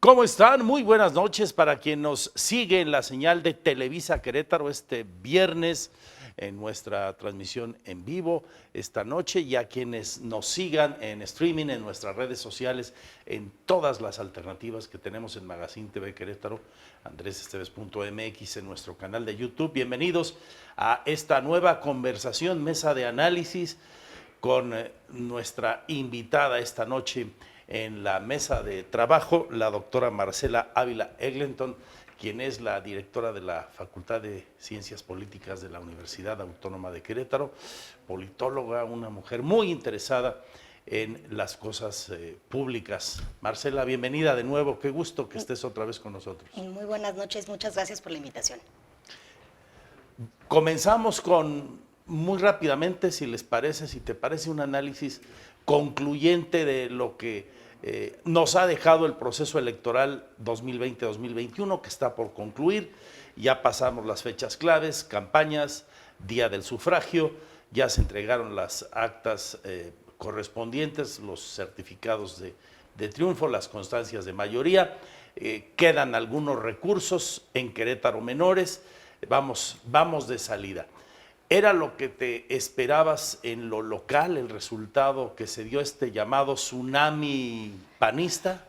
¿Cómo están? Muy buenas noches para quien nos sigue en la señal de Televisa Querétaro este viernes en nuestra transmisión en vivo esta noche y a quienes nos sigan en streaming en nuestras redes sociales en todas las alternativas que tenemos en Magazine TV Querétaro, andresesteves.mx en nuestro canal de YouTube. Bienvenidos a esta nueva conversación, mesa de análisis con nuestra invitada esta noche en la mesa de trabajo, la doctora Marcela Ávila Eglenton, quien es la directora de la Facultad de Ciencias Políticas de la Universidad Autónoma de Querétaro, politóloga, una mujer muy interesada en las cosas públicas. Marcela, bienvenida de nuevo, qué gusto que estés otra vez con nosotros. Muy buenas noches, muchas gracias por la invitación. Comenzamos con, muy rápidamente, si les parece, si te parece, un análisis concluyente de lo que nos ha dejado el proceso electoral 2020-2021, que está por concluir. Ya pasamos las fechas claves, campañas, día del sufragio, ya se entregaron las actas correspondientes, los certificados de triunfo, las constancias de mayoría, quedan algunos recursos en Querétaro menores, vamos de salida. ¿Era lo que te esperabas en lo local, el resultado que se dio este llamado tsunami panista?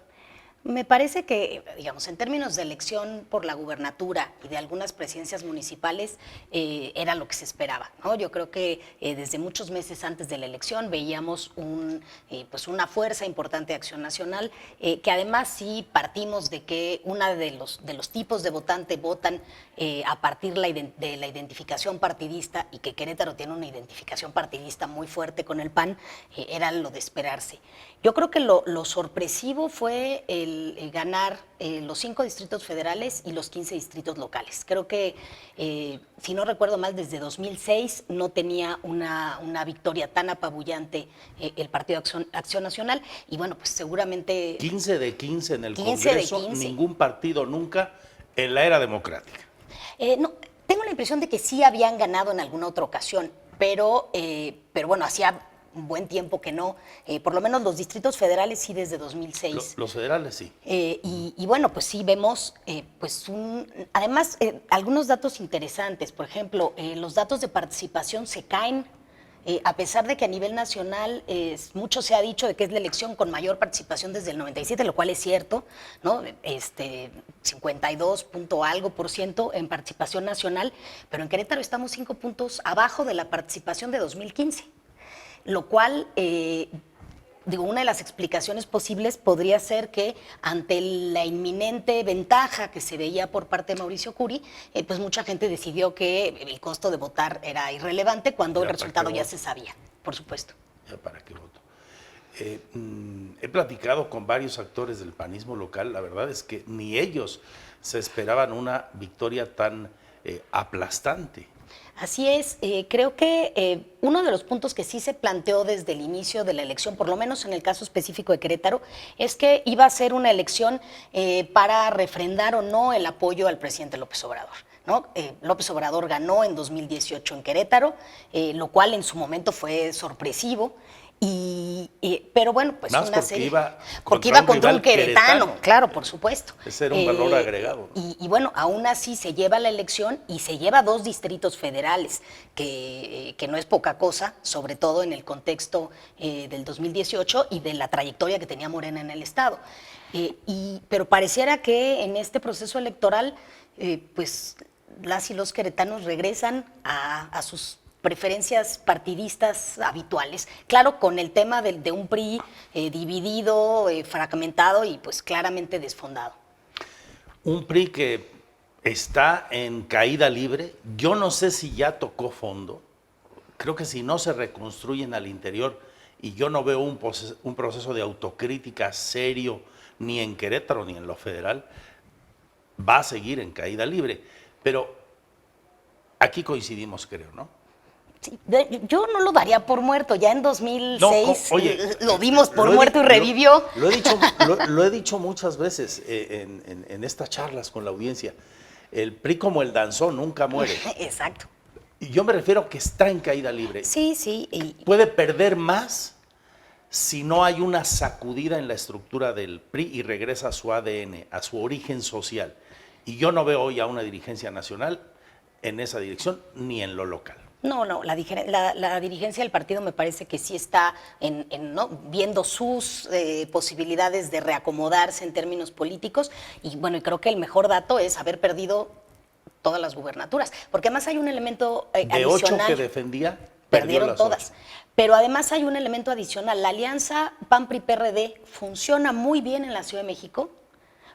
Me parece que, digamos, en términos de elección por la gubernatura y de algunas presidencias municipales, era lo que se esperaba, ¿no? Yo creo que desde muchos meses antes de la elección veíamos pues una fuerza importante de Acción Nacional, que además sí partimos de que uno de los tipos de votante votan a partir de la identificación partidista y que Querétaro tiene una identificación partidista muy fuerte con el PAN, era lo de esperarse. Yo creo que lo sorpresivo fue el ganar los 5 distritos federales y los 15 distritos locales. Creo que, si no recuerdo mal, desde 2006 no tenía una victoria tan apabullante el Partido Acción Nacional y bueno, pues seguramente… 15 de 15 en el 15 Congreso, de 15. Ningún partido nunca en la era democrática. No, tengo la impresión de que sí habían ganado en alguna otra ocasión, pero bueno, hacía un buen tiempo que no, por lo menos los distritos federales sí desde 2006. Los federales sí. Y bueno, pues sí vemos, además, algunos datos interesantes. Por ejemplo, los datos de participación se caen, a pesar de que a nivel nacional mucho se ha dicho de que es la elección con mayor participación desde el 97, lo cual es cierto, ¿no? 52 punto algo % en participación nacional, pero en Querétaro estamos 5 puntos abajo de la participación de 2015. Lo cual, una de las explicaciones posibles podría ser que ante la inminente ventaja que se veía por parte de Mauricio Curi, pues mucha gente decidió que el costo de votar era irrelevante cuando el resultado ya se sabía, por supuesto. ¿Ya para qué voto? He platicado con varios actores del panismo local, la verdad es que ni ellos se esperaban una victoria tan aplastante. Así es, creo que uno de los puntos que sí se planteó desde el inicio de la elección, por lo menos en el caso específico de Querétaro, es que iba a ser una elección para refrendar o no el apoyo al presidente López Obrador, ¿no? López Obrador ganó en 2018 en Querétaro, lo cual en su momento fue sorpresivo. Pero bueno, pues más una porque iba contra un queretano, claro, por supuesto. Ese era un valor agregado. Y bueno, aún así se lleva la elección y se lleva 2 distritos federales, que no es poca cosa, sobre todo en el contexto del 2018 y de la trayectoria que tenía Morena en el Estado. Pero pareciera que en este proceso electoral, pues las y los queretanos regresan a sus preferencias partidistas habituales. Claro, con el tema de un PRI dividido, fragmentado y pues claramente desfondado. Un PRI que está en caída libre, yo no sé si ya tocó fondo, creo que si no se reconstruyen al interior, y yo no veo un proceso de autocrítica serio ni en Querétaro ni en lo federal, va a seguir en caída libre. Pero aquí coincidimos, creo, ¿no? Sí, yo no lo daría por muerto, ya en 2006 lo dimos por muerto y revivió. Lo he dicho muchas veces en estas charlas con la audiencia, el PRI como el danzón nunca muere. Exacto. Y yo me refiero a que está en caída libre. Sí, sí. Puede perder más si no hay una sacudida en la estructura del PRI y regresa a su ADN, a su origen social. Y yo no veo hoy a una dirigencia nacional en esa dirección ni en lo local. No, la dirigencia del partido me parece que sí está ¿no? viendo sus posibilidades de reacomodarse en términos políticos y bueno, y creo que el mejor dato es haber perdido todas las gubernaturas, porque además hay un elemento de adicional. 8 que defendía, perdieron todas. 8. Pero además hay un elemento adicional, la alianza PAN-PRI-PRD funciona muy bien en la Ciudad de México,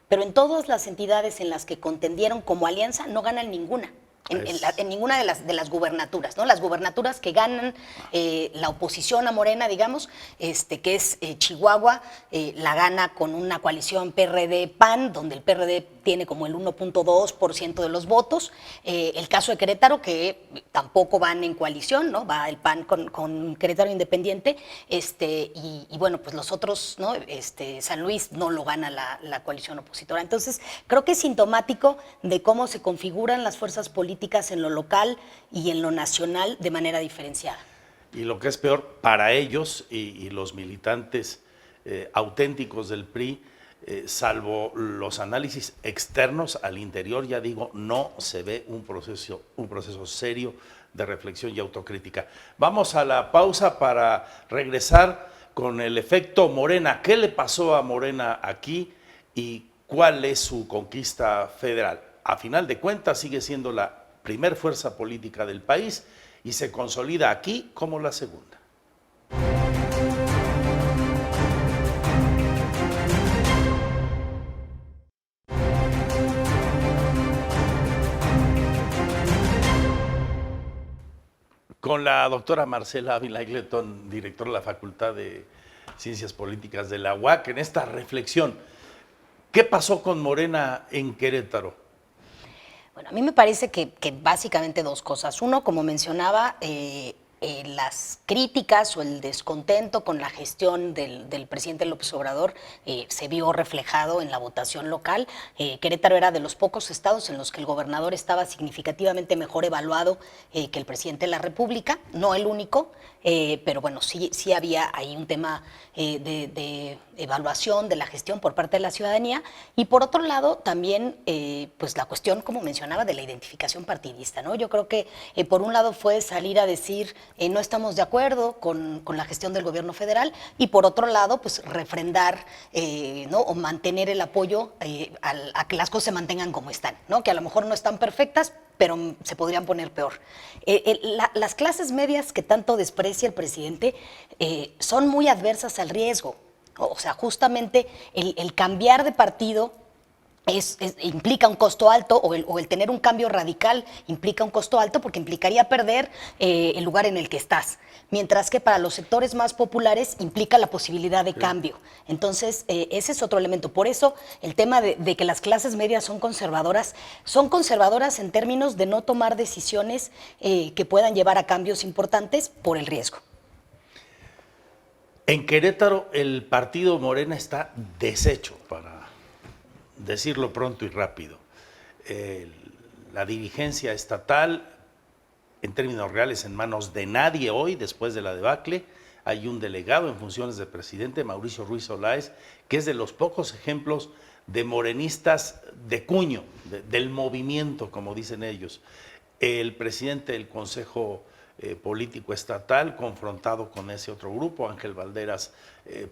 pero en todas las entidades en las que contendieron como alianza no ganan ninguna. En ninguna de las gubernaturas, ¿no? Las gubernaturas que ganan la oposición a Morena, digamos, que es Chihuahua, la gana con una coalición PRD-PAN, donde el PRD tiene como el 1.2% de los votos. El caso de Querétaro, que tampoco van en coalición, ¿no? Va el PAN con Querétaro Independiente, y bueno, pues los otros, ¿no? San Luis no lo gana la coalición opositora. Entonces, creo que es sintomático de cómo se configuran las fuerzas políticas en lo local y en lo nacional de manera diferenciada. Y lo que es peor, para ellos y los militantes auténticos del PRI, salvo los análisis externos al interior, ya digo, no se ve un proceso serio de reflexión y autocrítica. Vamos a la pausa para regresar con el efecto Morena. ¿Qué le pasó a Morena aquí y cuál es su conquista federal? A final de cuentas sigue siendo la primer fuerza política del país y se consolida aquí como la segunda. Con la doctora Marcela Ávila Egletón, directora de la Facultad de Ciencias Políticas de la UAC, en esta reflexión. ¿Qué pasó con Morena en Querétaro? Bueno, a mí me parece que básicamente dos cosas. Uno, como mencionaba, las críticas o el descontento con la gestión del presidente López Obrador se vio reflejado en la votación local. Querétaro era de los pocos estados en los que el gobernador estaba significativamente mejor evaluado que el presidente de la República, no el único, pero bueno, sí había ahí un tema de evaluación de la gestión por parte de la ciudadanía y por otro lado también pues la cuestión, como mencionaba, de la identificación partidista, ¿no? Yo creo que por un lado fue salir a decir no estamos de acuerdo con la gestión del gobierno federal y por otro lado pues refrendar ¿no? o mantener el apoyo a que las cosas se mantengan como están, ¿no? Que a lo mejor no están perfectas, pero se podrían poner peor. Las clases medias que tanto desprecia el presidente son muy adversas al riesgo. O sea, justamente el cambiar de partido implica un costo alto o el tener un cambio radical implica un costo alto porque implicaría perder el lugar en el que estás, mientras que para los sectores más populares implica la posibilidad de cambio. Entonces, ese es otro elemento. Por eso, el tema de que las clases medias son conservadoras en términos de no tomar decisiones que puedan llevar a cambios importantes por el riesgo. En Querétaro, el partido Morena está deshecho, para decirlo pronto y rápido. La dirigencia estatal, en términos reales, en manos de nadie hoy, después de la debacle. Hay un delegado en funciones de presidente, Mauricio Ruiz Olaez, que es de los pocos ejemplos de morenistas de cuño, del movimiento, como dicen ellos. El presidente del Consejo Político Estatal, confrontado con ese otro grupo, Ángel Valderas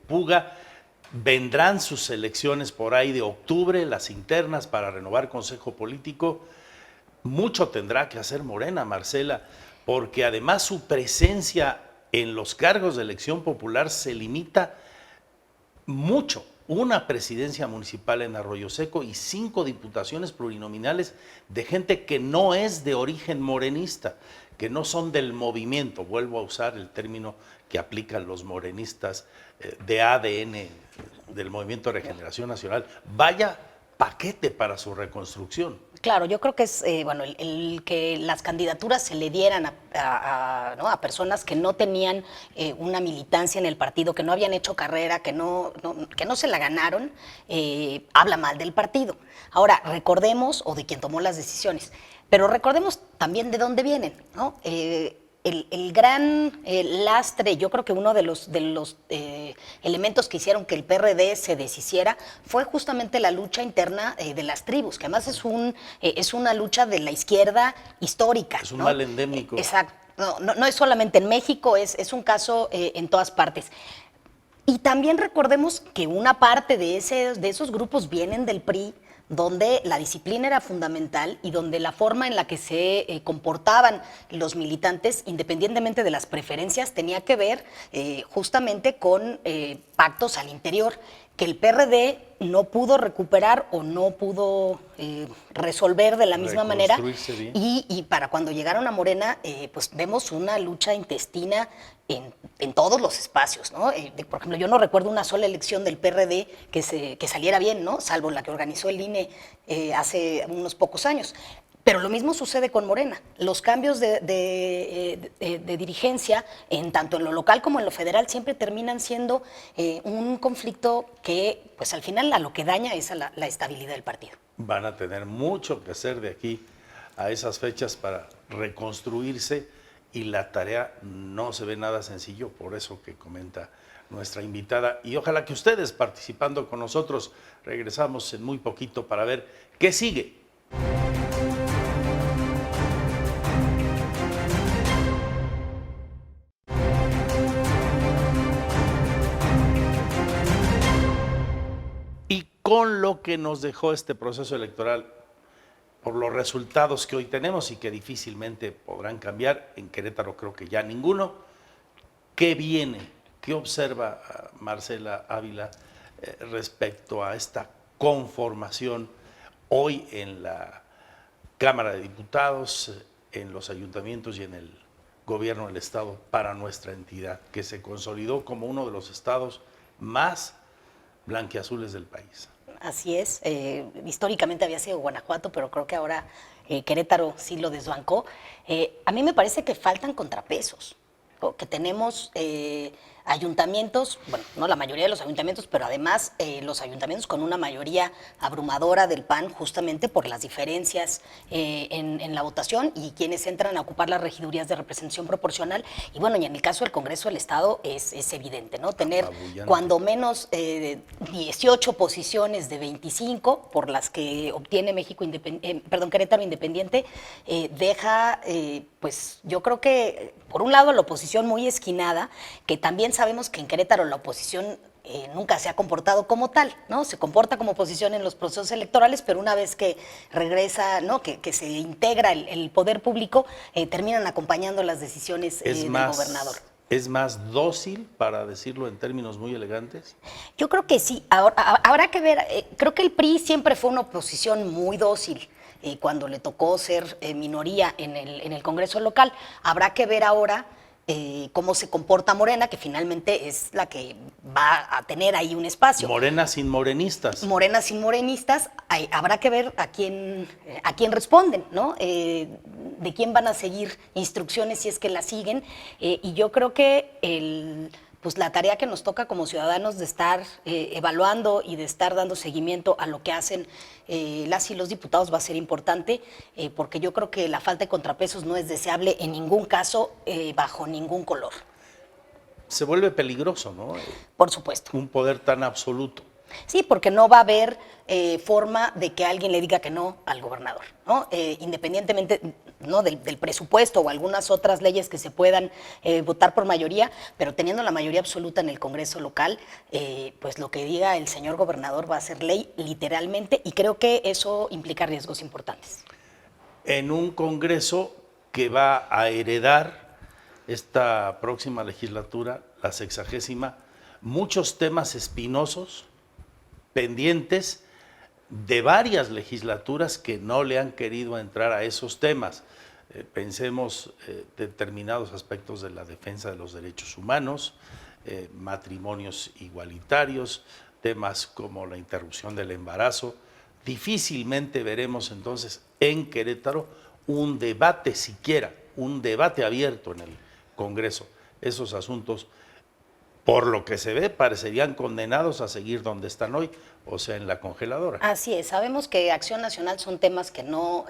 Puga. Vendrán sus elecciones por ahí de octubre, las internas para renovar Consejo Político. Mucho tendrá que hacer Morena, Marcela, porque además su presencia en los cargos de elección popular se limita mucho. Una presidencia municipal en Arroyo Seco y 5 diputaciones plurinominales de gente que no es de origen morenista, que no son del movimiento. Vuelvo a usar el término que aplican los morenistas de ADN del Movimiento de Regeneración Nacional. Vaya paquete para su reconstrucción. Claro, yo creo que es bueno el que las candidaturas se le dieran a personas que no tenían una militancia en el partido, que no habían hecho carrera, que no se la ganaron, habla mal del partido. Ahora, recordemos, o de quien tomó las decisiones, pero recordemos también de dónde vienen, ¿no? el gran lastre, yo creo que uno de los elementos que hicieron que el PRD se deshiciera fue justamente la lucha interna de las tribus, que además es una lucha de la izquierda histórica. Es un ¿no? mal endémico. Exacto. No es solamente en México, es un caso en todas partes. Y también recordemos que una parte de esos grupos vienen del PRI, donde la disciplina era fundamental y donde la forma en la que se comportaban los militantes, independientemente de las preferencias, tenía que ver justamente con pactos al interior, que el PRD no pudo recuperar o no pudo resolver de la misma manera. Y para cuando llegaron a Morena, pues vemos una lucha intestina en todos los espacios, ¿no? Por ejemplo, yo no recuerdo una sola elección del PRD que saliera bien, ¿no? Salvo la que organizó el INE hace unos pocos años. Pero lo mismo sucede con Morena. Los cambios de dirigencia, tanto en lo local como en lo federal, siempre terminan siendo un conflicto que, pues al final, a lo que daña es a la estabilidad del partido. Van a tener mucho que hacer de aquí a esas fechas para reconstruirse y la tarea no se ve nada sencillo, por eso que comenta nuestra invitada. Y ojalá que ustedes, participando con nosotros, regresamos en muy poquito para ver qué sigue. Y con lo que nos dejó este proceso electoral, por los resultados que hoy tenemos y que difícilmente podrán cambiar, en Querétaro creo que ya ninguno, ¿qué viene? ¿Qué observa Marcela Ávila respecto a esta conformación hoy en la Cámara de Diputados, en los ayuntamientos y en el gobierno del Estado para nuestra entidad, que se consolidó como uno de los estados más blanquiazules del país? Así es, históricamente había sido Guanajuato, pero creo que ahora Querétaro sí lo desbancó. A mí me parece que faltan contrapesos, ¿no? Que tenemos ayuntamientos, bueno, no la mayoría de los ayuntamientos, pero además los ayuntamientos con una mayoría abrumadora del PAN, justamente por las diferencias en la votación y quienes entran a ocupar las regidurías de representación proporcional. Y bueno, y en el caso del Congreso del Estado es evidente, ¿no? Tener cuando menos 18 posiciones de 25 por las que obtiene Querétaro Independiente, deja, pues yo creo que por un lado la oposición muy esquinada, que también sabemos que en Querétaro la oposición nunca se ha comportado como tal, ¿no? Se comporta como oposición en los procesos electorales, pero una vez que regresa, ¿no? que se integra el poder público, terminan acompañando las decisiones del gobernador. ¿Es más dócil, para decirlo en términos muy elegantes? Yo creo que sí. Habrá que ver, creo que el PRI siempre fue una oposición muy dócil. Cuando le tocó ser minoría en el Congreso local, habrá que ver ahora cómo se comporta Morena, que finalmente es la que va a tener ahí un espacio. Morena sin morenistas. Morena sin morenistas, habrá que ver a quién responden, ¿no? De quién van a seguir instrucciones si es que las siguen. Y yo creo que pues la tarea que nos toca como ciudadanos de estar evaluando y de estar dando seguimiento a lo que hacen las y los diputados va a ser importante, porque yo creo que la falta de contrapesos no es deseable en ningún caso, bajo ningún color. Se vuelve peligroso, ¿no? Por supuesto. Un poder tan absoluto. Sí, porque no va a haber forma de que alguien le diga que no al gobernador, ¿no? Independientemente, ¿no? del presupuesto o algunas otras leyes que se puedan votar por mayoría, pero teniendo la mayoría absoluta en el Congreso local, pues lo que diga el señor gobernador va a ser ley literalmente, y creo que eso implica riesgos importantes. En un Congreso que va a heredar esta próxima legislatura, la 60ª, muchos temas espinosos, pendientes de varias legislaturas que no le han querido entrar a esos temas. Pensemos determinados aspectos de la defensa de los derechos humanos, matrimonios igualitarios, temas como la interrupción del embarazo. Difícilmente veremos entonces en Querétaro un debate siquiera, un debate abierto en el Congreso. Esos asuntos por lo que se ve, parecerían condenados a seguir donde están hoy, o sea, en la congeladora. Así es, sabemos que Acción Nacional son temas que no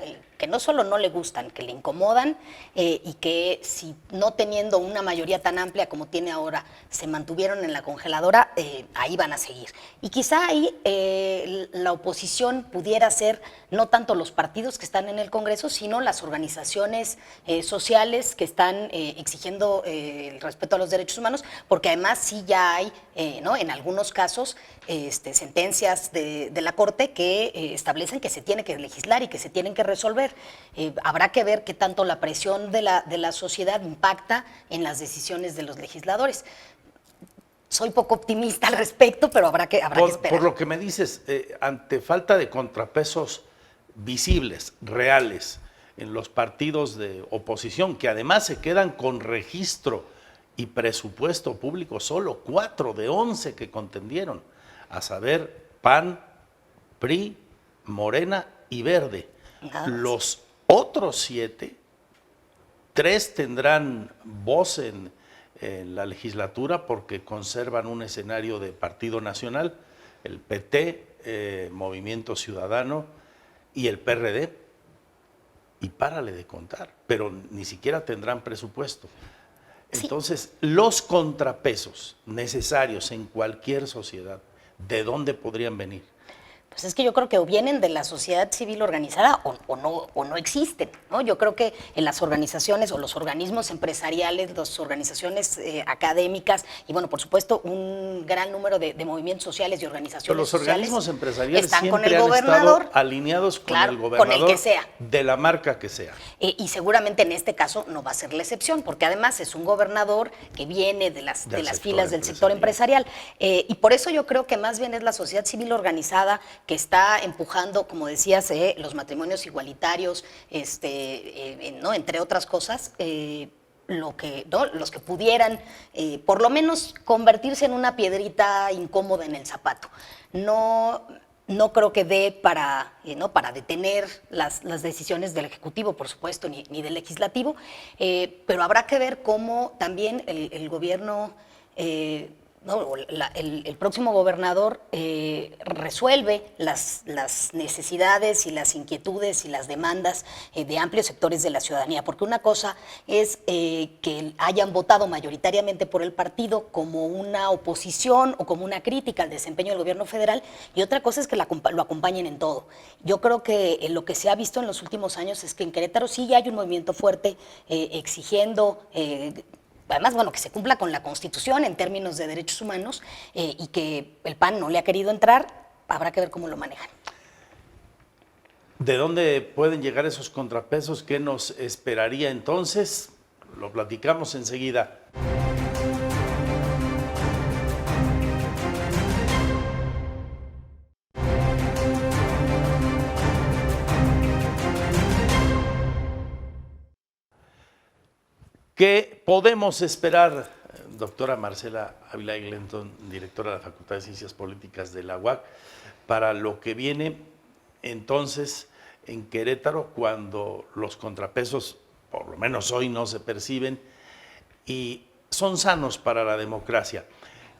solo no le gustan, que le incomodan y que si no teniendo una mayoría tan amplia como tiene ahora, se mantuvieron en la congeladora, ahí van a seguir. Y quizá ahí la oposición pudiera ser no tanto los partidos que están en el Congreso, sino las organizaciones sociales que están exigiendo el respeto a los derechos humanos, porque además sí ya hay, ¿no?, en algunos casos, sentencias de la Corte que establecen que se tiene que legislar y que se tienen que resolver. Habrá que ver qué tanto la presión de la sociedad impacta en las decisiones de los legisladores. Soy poco optimista al respecto, pero habrá que esperar. Por lo que me dices, ante falta de contrapesos visibles, reales, en los partidos de oposición, que además se quedan con registro y presupuesto público, solo 4 de 11 que contendieron, a saber, PAN, PRI, Morena y Verde. Los otros 7, 3 tendrán voz en la legislatura porque conservan un escenario de partido nacional, el PT, Movimiento Ciudadano y el PRD, y párale de contar, pero ni siquiera tendrán presupuesto. Entonces, los contrapesos necesarios en cualquier sociedad, ¿de dónde podrían venir? Pues es que yo creo que o vienen de la sociedad civil organizada o no existen, ¿no? Yo creo que en las organizaciones o los organismos empresariales, las organizaciones académicas y, bueno, por supuesto, un gran número de movimientos sociales y organizaciones Pero los sociales organismos empresariales están siempre con el han gobernador, estado alineados con claro, el gobernador, con el que sea, de la marca que sea. Y seguramente en este caso no va a ser la excepción, porque además es un gobernador que viene de las filas del sector empresarial. Y por eso yo creo que más bien es la sociedad civil organizada que está empujando, como decías, los matrimonios igualitarios, ¿no?, entre otras cosas, ¿no?, los que pudieran por lo menos convertirse en una piedrita incómoda en el zapato. No creo que dé para detener las decisiones del Ejecutivo, por supuesto, ni del Legislativo, pero habrá que ver cómo también el gobierno, el próximo gobernador resuelve las necesidades y las inquietudes y las demandas de amplios sectores de la ciudadanía, porque una cosa es que hayan votado mayoritariamente por el partido como una oposición o como una crítica al desempeño del gobierno federal, y otra cosa es que lo acompañen en todo. Yo creo que lo que se ha visto en los últimos años es que en Querétaro sí ya hay un movimiento fuerte exigiendo además, bueno, que se cumpla con la Constitución en términos de derechos humanos, y que el PAN no le ha querido entrar, habrá que ver cómo lo manejan. ¿De dónde pueden llegar esos contrapesos? ¿Qué nos esperaría entonces? Lo platicamos enseguida. ¿Qué podemos esperar, doctora Marcela Ávila Eglenton, directora de la Facultad de Ciencias Políticas de la UAC, para lo que viene entonces en Querétaro, cuando los contrapesos, por lo menos hoy, no se perciben y son sanos para la democracia?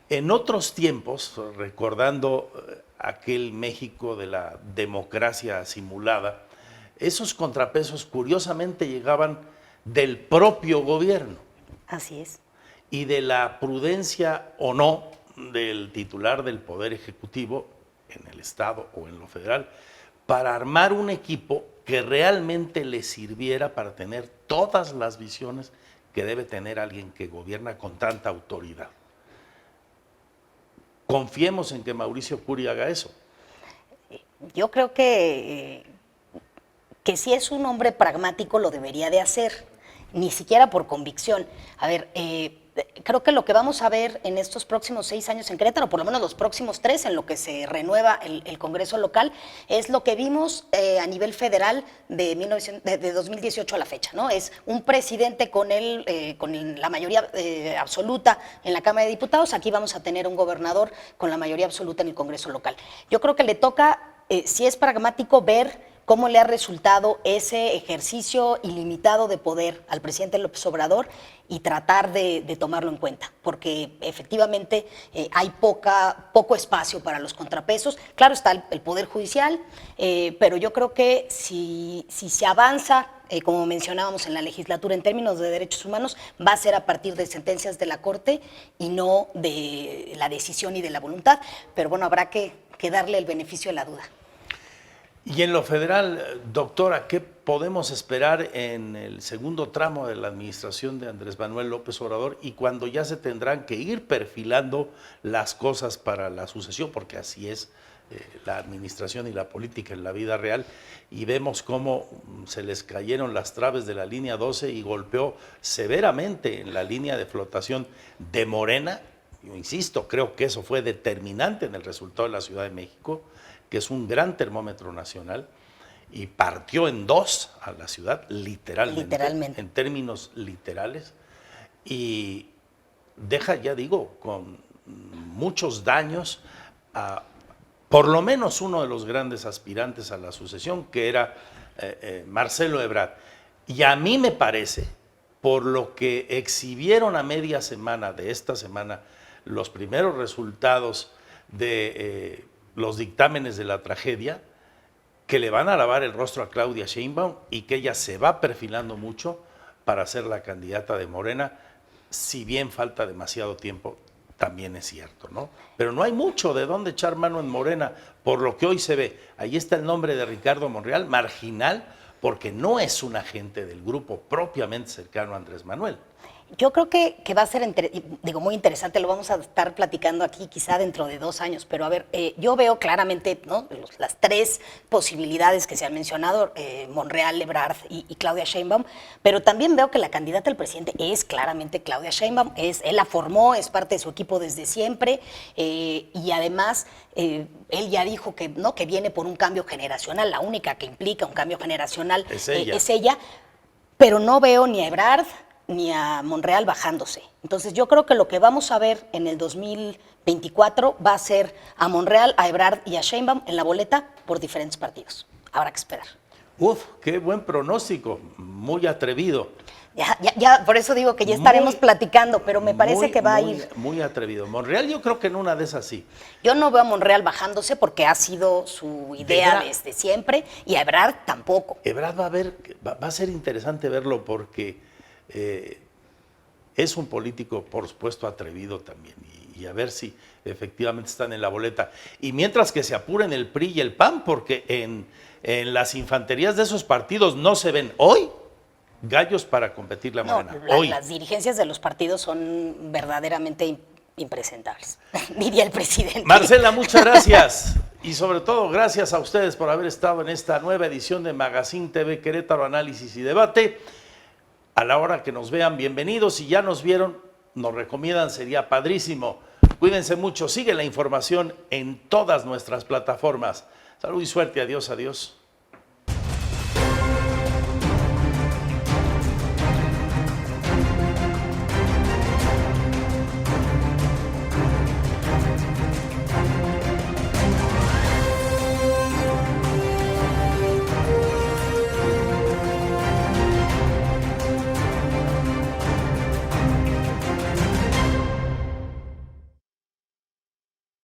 En otros tiempos, recordando aquel México de la democracia simulada, esos contrapesos curiosamente llegaban del propio gobierno. Así es. Y de la prudencia o no del titular del Poder Ejecutivo en el Estado o en lo federal para armar un equipo que realmente le sirviera para tener todas las visiones que debe tener alguien que gobierna con tanta autoridad. Confiemos en que Mauricio Curi haga eso. Yo creo que si es un hombre pragmático lo debería de hacer, ni siquiera por convicción. A ver, creo que lo que vamos a ver en estos próximos 6 años en Querétaro, por lo menos los próximos 3, en lo que se renueva el Congreso local, es lo que vimos a nivel federal de 2018 a la fecha, ¿no? Es un presidente con la mayoría absoluta en la Cámara de Diputados. Aquí vamos a tener un gobernador con la mayoría absoluta en el Congreso local. Yo creo que le toca, si es pragmático, ver cómo le ha resultado ese ejercicio ilimitado de poder al presidente López Obrador y tratar de tomarlo en cuenta, porque efectivamente hay poco espacio para los contrapesos. Claro está el Poder Judicial, pero yo creo que si se avanza, como mencionábamos en la legislatura, en términos de derechos humanos, va a ser a partir de sentencias de la Corte y no de la decisión y de la voluntad, pero bueno, habrá que darle el beneficio de la duda. Y en lo federal, doctora, ¿qué podemos esperar en el segundo tramo de la administración de Andrés Manuel López Obrador y cuando ya se tendrán que ir perfilando las cosas para la sucesión? Porque así es la administración y la política en la vida real, y vemos cómo se les cayeron las traves de la línea 12 y golpeó severamente en la línea de flotación de Morena. Yo insisto, creo que eso fue determinante en el resultado de la Ciudad de México, que es un gran termómetro nacional, y partió en dos a la ciudad, literalmente, en términos literales, y deja, ya digo, con muchos daños a por lo menos uno de los grandes aspirantes a la sucesión, que era Marcelo Ebrard. Y a mí me parece, por lo que exhibieron a media semana de esta semana, los primeros resultados de los dictámenes de la tragedia, que le van a lavar el rostro a Claudia Sheinbaum y que ella se va perfilando mucho para ser la candidata de Morena, si bien falta demasiado tiempo, también es cierto, ¿no? Pero no hay mucho de dónde echar mano en Morena, por lo que hoy se ve. Ahí está el nombre de Ricardo Monreal, marginal, porque no es un agente del grupo propiamente cercano a Andrés Manuel. Yo creo que va a ser, muy interesante, lo vamos a estar platicando aquí quizá dentro de 2 años, pero a ver, yo veo claramente, ¿no?, las 3 posibilidades que se han mencionado, Monreal, Ebrard y Claudia Sheinbaum, pero también veo que la candidata al presidente es claramente Claudia Sheinbaum, él la formó, es parte de su equipo desde siempre, y además él ya dijo que, ¿no?, que viene por un cambio generacional, la única que implica un cambio generacional es ella, pero no veo ni a Ebrard ni a Monreal bajándose. Entonces yo creo que lo que vamos a ver en el 2024 va a ser a Monreal, a Ebrard y a Sheinbaum en la boleta por diferentes partidos. Habrá que esperar. Uf, qué buen pronóstico, muy atrevido. Ya, por eso digo que ya estaremos platicando, pero me parece que va a ir. Muy atrevido. Monreal, yo creo que en una de esas sí. Yo no veo a Monreal bajándose porque ha sido su idea desde siempre, y a Ebrard tampoco. Ebrard va a ser interesante verlo porque es un político, por supuesto, atrevido también, y a ver si efectivamente están en la boleta. Y mientras que se apuren el PRI y el PAN, porque en las infanterías de esos partidos no se ven hoy gallos para competir la Morena. Las dirigencias de los partidos son verdaderamente impresentables, diría el presidente. Marcela, muchas gracias. Y sobre todo, gracias a ustedes por haber estado en esta nueva edición de Magazine TV Querétaro, Análisis y Debate. A la hora que nos vean, bienvenidos. Si ya nos vieron, nos recomiendan, sería padrísimo. Cuídense mucho, sigue la información en todas nuestras plataformas. Salud y suerte, adiós, adiós.